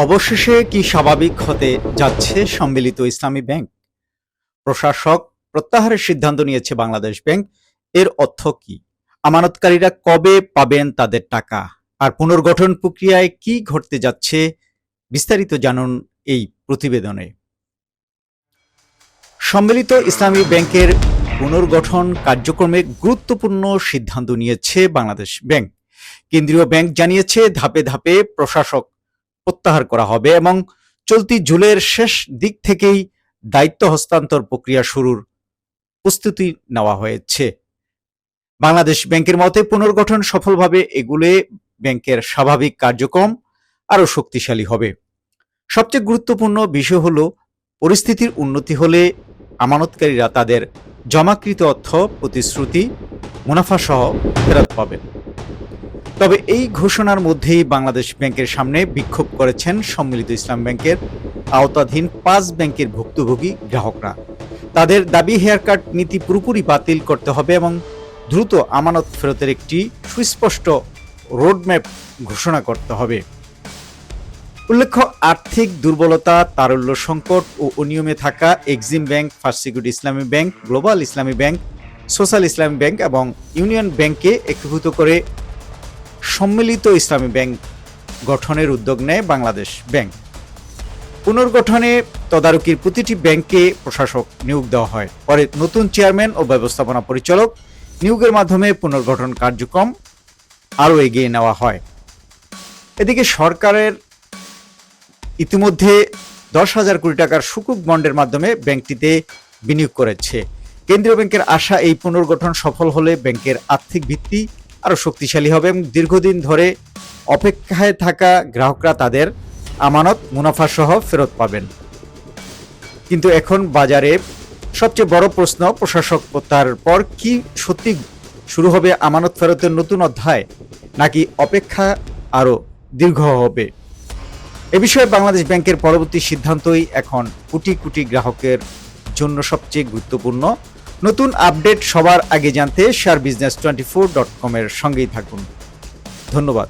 অবশেষে কি স্বাভাবিক হতে যাচ্ছে সম্মিলিত ইসলামী ব্যাংক? প্রশাসক প্রত্যাহারের সিদ্ধান্ত নিয়েছে বাংলাদেশ ব্যাংক। এর অর্থ কি? আমানতকারীরা কবে পাবেন তাদের টাকা? আর পুনর্গঠন প্রক্রিয়ায় কি ঘটতে যাচ্ছে? বিস্তারিত জানুন এই প্রতিবেদনে। সম্মিলিত ইসলামী ব্যাংকের পুনর্গঠন কার্যক্রমে গুরুত্বপূর্ণ সিদ্ধান্ত নিয়েছে বাংলাদেশ ব্যাংক। কেন্দ্রীয় ব্যাংক জানিয়েছে ধাপে ধাপে প্রশাসক প্রত্যাহার করা হবে এবং চলতি জুলাইয়ের শেষ দিক থেকেই দায়িত্ব হস্তান্তর প্রক্রিয়া শুরুর প্রস্তুতি নেওয়া হয়েছে। বাংলাদেশ ব্যাংকের মতে পুনর্গঠন সফলভাবে এগুলে ব্যাংকের স্বাভাবিক কার্যক্রম আরও শক্তিশালী হবে। সবচেয়ে গুরুত্বপূর্ণ বিষয় হলো পরিস্থিতির উন্নতি হলে আমানতকারীরা তাদের জমাকৃত অর্থ, প্রতিশ্রুতি, মুনাফা সহ ফেরত পাবেন। তবে এই ঘোষণার মধ্যেই বাংলাদেশ ব্যাংকের সামনে বিক্ষোভ করেছেন সম্মিলিত ইসলাম ব্যাংকের আওতাধীন ৫ ব্যাংকের ভুক্তভোগী গ্রাহকরা। তাদের দাবি হেয়ারকাট নীতি পুরোপুরি বাতিল করতে হবে এবং দ্রুত আমানত ফেরতের একটি সুস্পষ্ট রোডম্যাপ ঘোষণা করতে হবে। উল্লেখ্য, আর্থিক দুর্বলতা, তারল্য সংকট ও অনিয়মে থাকা এক্সিম ব্যাংক, ফার্স্ট সিকিউরিটি ইসলামী ব্যাংক, গ্লোবাল ইসলামী ব্যাংক, সোশ্যাল ইসলামী ব্যাংক এবং ইউনিয়ন ব্যাংককে একীভূত করে সম্মিলিত ইসলামী ব্যাংক গঠনের উদ্যোগ নেয় বাংলাদেশ ব্যাংক। পুনর্গঠনে তদারকির প্রতিটি ব্যাংকে প্রশাসক নিয়োগ দেওয়া হয়। পরে নতুন চেয়ারম্যান ও ব্যবস্থাপনা পরিচালক নিয়োগের মাধ্যমে পুনর্গঠন কার্যক্রম আরও এগিয়ে নেওয়া হয়। এদিকে সরকারের ইতিমধ্যে 10,000 কোটি টাকার সুকুক বন্ডের মাধ্যমে ব্যাংকটিতে বিনিয়োগ করেছে। কেন্দ্রীয় ব্যাংকের আশা, এই পুনর্গঠন সফল হলে ব্যাংকের আর্থিক ভিত্তি আরও শক্তিশালী হবে এবং দীর্ঘদিন ধরে অপেক্ষায় থাকা গ্রাহকরা তাদের আমানত, মুনাফা সহ ফেরত পাবেন। কিন্তু এখন বাজারে সবচেয়ে বড় প্রশ্ন, প্রশাসক প্রত্যাহারের পর কি সত্যি শুরু হবে আমানত ফেরতের নতুন অধ্যায়, নাকি অপেক্ষা আরও দীর্ঘ হবে? এ বিষয়ে বাংলাদেশ ব্যাংকের পরবর্তী সিদ্ধান্তই এখন কোটি কোটি গ্রাহকের জন্য সবচেয়ে গুরুত্বপূর্ণ। নতুন আপডেট সবার আগে জানতে শেয়ারবিজনেস24.com এর সঙ্গেই থাকুন। ধন্যবাদ।